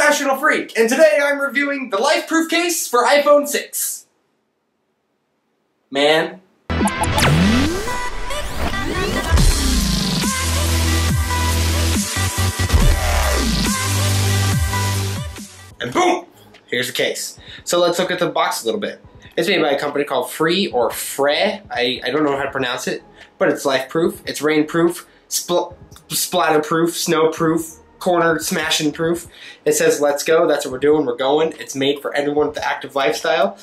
NationalFreak, and today I'm reviewing the Lifeproof case for iPhone 6. Man. And boom! Here's the case. So let's look at the box a little bit. It's made by a company called Free or Fre. I don't know how to pronounce it, but it's Lifeproof. It's rainproof, splatterproof, snowproof, corner smashing proof. It says let's go. That's what we're doing. We're going. It's made for everyone with the active lifestyle.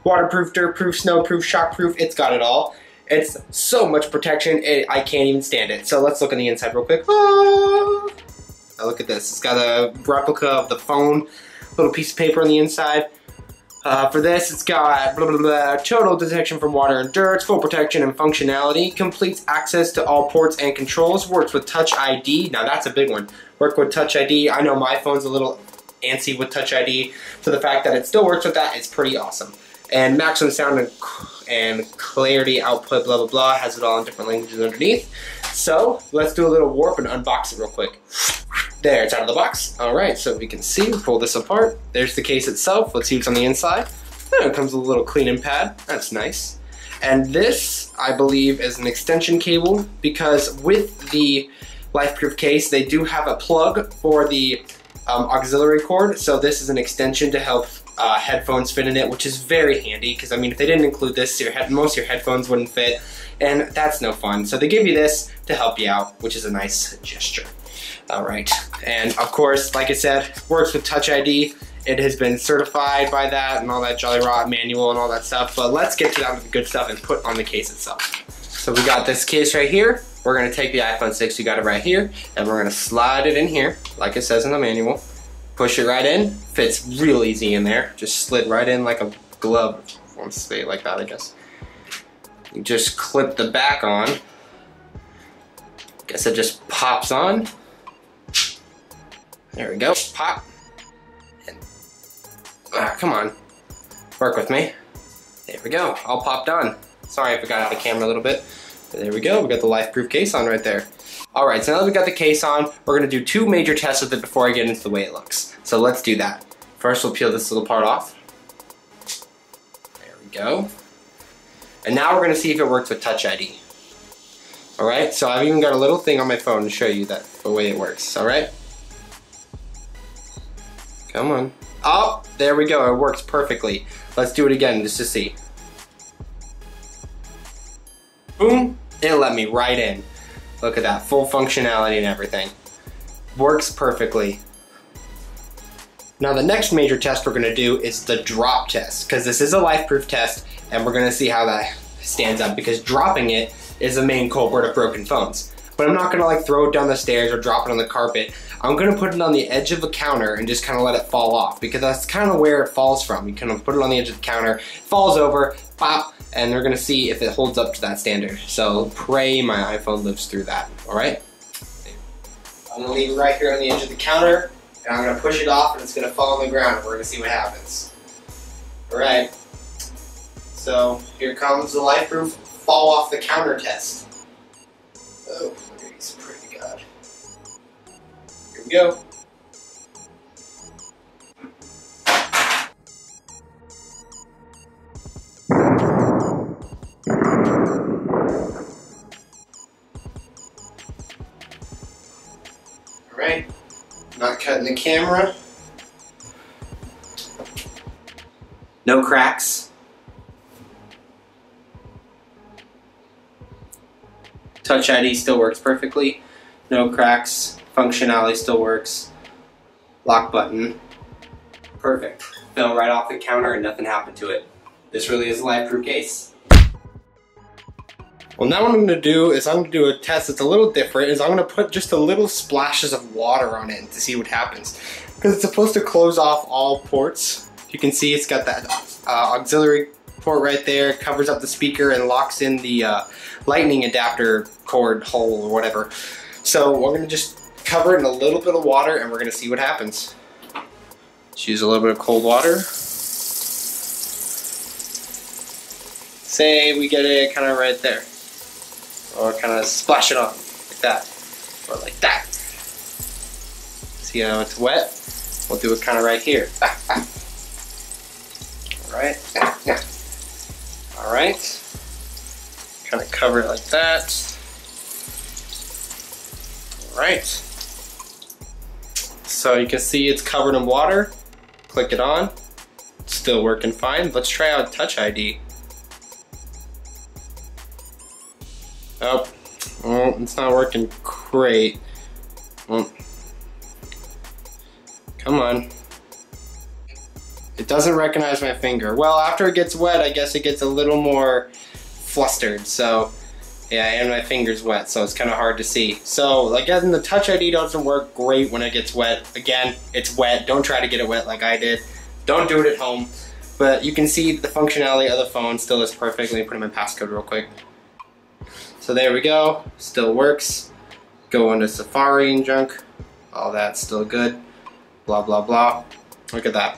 Waterproof, dirtproof, snowproof, shockproof. It's got it all. It's so much protection. I can't even stand it. So let's look on the inside real quick. Ah! Now look at this. It's got a replica of the phone. Little piece of paper on the inside. For this, it's got blah, blah, blah, total detection from water and dirt, full protection and functionality, complete access to all ports and controls, works with Touch ID. Now that's a big one. Work with Touch ID. I know my phone's a little antsy with Touch ID, so the fact that it still works with that is pretty awesome. And maximum sound and clarity output, blah, blah, blah, has it all in different languages underneath. So let's do a little warp and unbox it real quick. There, it's out of the box. All right, so we can see, pull this apart. There's the case itself. Let's see what's on the inside. Oh, it comes with a little cleaning pad. That's nice. And this, I believe, is an extension cable because with the Lifeproof case, they do have a plug for the auxiliary cord. So this is an extension to help headphones fit in it, which is very handy because, I mean, if they didn't include this, most of your headphones wouldn't fit, and that's no fun. So they give you this to help you out, which is a nice gesture. All right, and of course, like I said, works with Touch ID. It has been certified by that and all that Jolly Rot manual and all that stuff, but let's get down to the good stuff and put on the case itself. So we got this case right here. We're gonna take the iPhone 6, you got it right here, and we're gonna slide it in here, like it says in the manual. Push it right in, fits real easy in there. Just slid right in like a glove, if I want to say it like that, I guess. You just clip the back on. Guess it just pops on. There we go, pop. And, come on, work with me. There we go, all popped on. Sorry if I got out of camera a little bit. But there we go, we got the Lifeproof case on right there. All right, so now that we got the case on, we're gonna do 2 major tests with it before I get into the way it looks. So let's do that. First, we'll peel this little part off. There we go. And now we're gonna see if it works with Touch ID. All right, so I've even got a little thing on my phone to show you that the way it works, all right? Come on. Oh, there we go, it works perfectly. Let's do it again just to see. Boom, it'll let me right in. Look at that, full functionality and everything. Works perfectly. Now the next major test we're gonna do is the drop test, because this is a Lifeproof test, and we're gonna see how that stands up, because dropping it is the main culprit of broken phones. But I'm not gonna like throw it down the stairs or drop it on the carpet. I'm gonna put it on the edge of the counter and just kind of let it fall off, because that's kind of where it falls from. You kind of put it on the edge of the counter, falls over, pop, and we're gonna see if it holds up to that standard. So pray my iPhone lives through that, all right? I'm gonna leave it right here on the edge of the counter, and I'm gonna push it off and it's gonna fall on the ground, and we're gonna see what happens. All right, so here comes the Lifeproof fall off the counter test. Oh, he's pretty good. Here we go. Alright, not cutting the camera. No cracks. Touch ID still works perfectly. No cracks. Functionality still works. Lock button. Perfect. Fell right off the counter and nothing happened to it. This really is a Lifeproof case. Well, now what I'm going to do is I'm going to do a test that's a little different. Is I'm going to put just a little splashes of water on it to see what happens. Because it's supposed to close off all ports. You can see it's got that auxiliary port right there. It covers up the speaker and locks in the lightning adapter cord hole or whatever. So we're going to just cover it in a little bit of water and we're going to see what happens. Just use a little bit of cold water. Say we get it kind of right there. Or kind of splash it on like that. Or like that. See how it's wet? We'll do it kind of right here. Alright. Alright. Kind of cover it like that. Alright. So you can see it's covered in water. Click it on. It's still working fine. Let's try out Touch ID. Oh, it's not working great. Come on. It doesn't recognize my finger. Well, after it gets wet, I guess it gets a little more flustered. So, yeah, and my finger's wet, so it's kind of hard to see. So, again, the Touch ID doesn't work great when it gets wet. Again, it's wet. Don't try to get it wet like I did. Don't do it at home. But you can see the functionality of the phone still is perfect. Let me put in my passcode real quick. So there we go, still works. Go into Safari and junk. All that's still good. Blah, blah, blah. Look at that.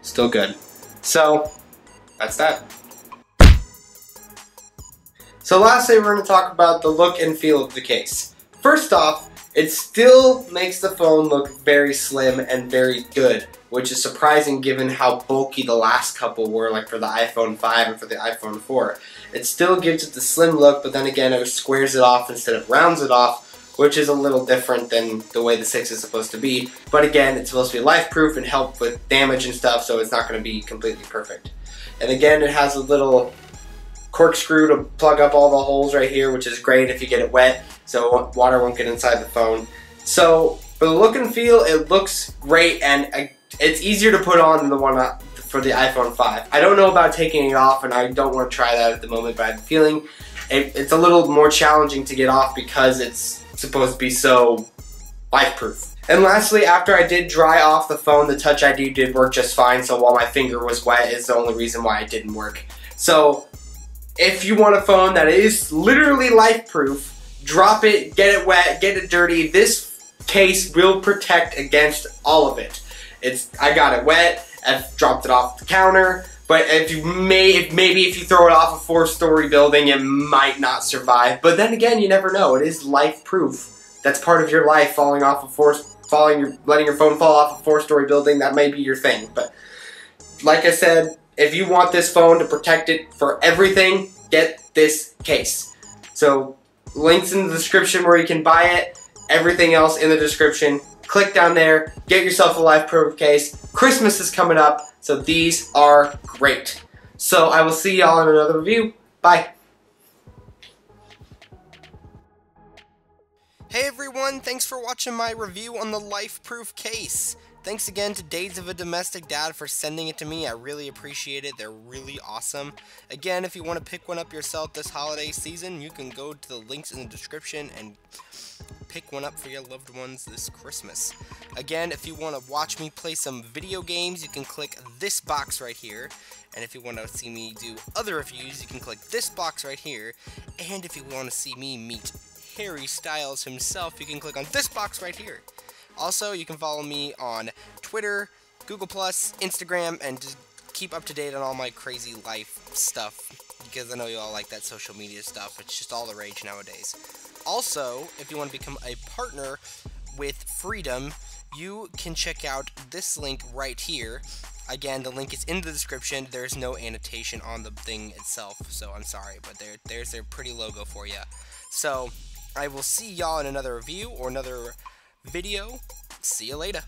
Still good. So, that's that. So lastly, we're going to talk about the look and feel of the case. First off, it still makes the phone look very slim and very good, which is surprising given how bulky the last couple were, like for the iPhone 5 and for the iPhone 4. It still gives it the slim look, but then again it squares it off instead of rounds it off, which is a little different than the way the 6 is supposed to be. But again, it's supposed to be life-proof and help with damage and stuff, so it's not going to be completely perfect. And again, it has a little corkscrew to plug up all the holes right here, which is great if you get it wet, so water won't get inside the phone. So for the look and feel, it looks great, and it's easier to put on than the one for the iPhone 5. I don't know about taking it off, and I don't want to try that at the moment, but I have a feeling it's a little more challenging to get off because it's supposed to be so life-proof. And lastly, after I did dry off the phone, the Touch ID did work just fine, so while my finger was wet is the only reason why it didn't work. So if you want a phone that is literally life-proof, drop it, get it wet, get it dirty, this case will protect against all of it. I got it wet, I've dropped it off the counter, but maybe if you throw it off a 4-story building, it might not survive. But then again, you never know. It is life-proof. That's part of your life, letting your phone fall off a 4-story building. That may be your thing. But like I said, if you want this phone to protect it for everything, get this case. So links in the description where you can buy it. Everything else in the description. Click down there, get yourself a life-proof case. Christmas is coming up, so these are great. So I will see y'all in another review. Bye. Hey everyone, thanks for watching my review on the Lifeproof case. Thanks again to Days of a Domestic Dad for sending it to me. I really appreciate it. They're really awesome. Again, if you want to pick one up yourself this holiday season, you can go to the links in the description and pick one up for your loved ones this Christmas. Again, if you want to watch me play some video games, you can click this box right here. And if you want to see me do other reviews, you can click this box right here. And if you want to see me meet Harry Styles himself, you can click on this box right here. Also, you can follow me on Twitter, Google+, Instagram, and just keep up to date on all my crazy life stuff, because I know you all like that social media stuff. It's just all the rage nowadays. Also, if you want to become a partner with Freedom, you can check out this link right here. Again, the link is in the description. There's no annotation on the thing itself, so I'm sorry, but there's their pretty logo for you. So, I will see y'all in another review or another video. See you later.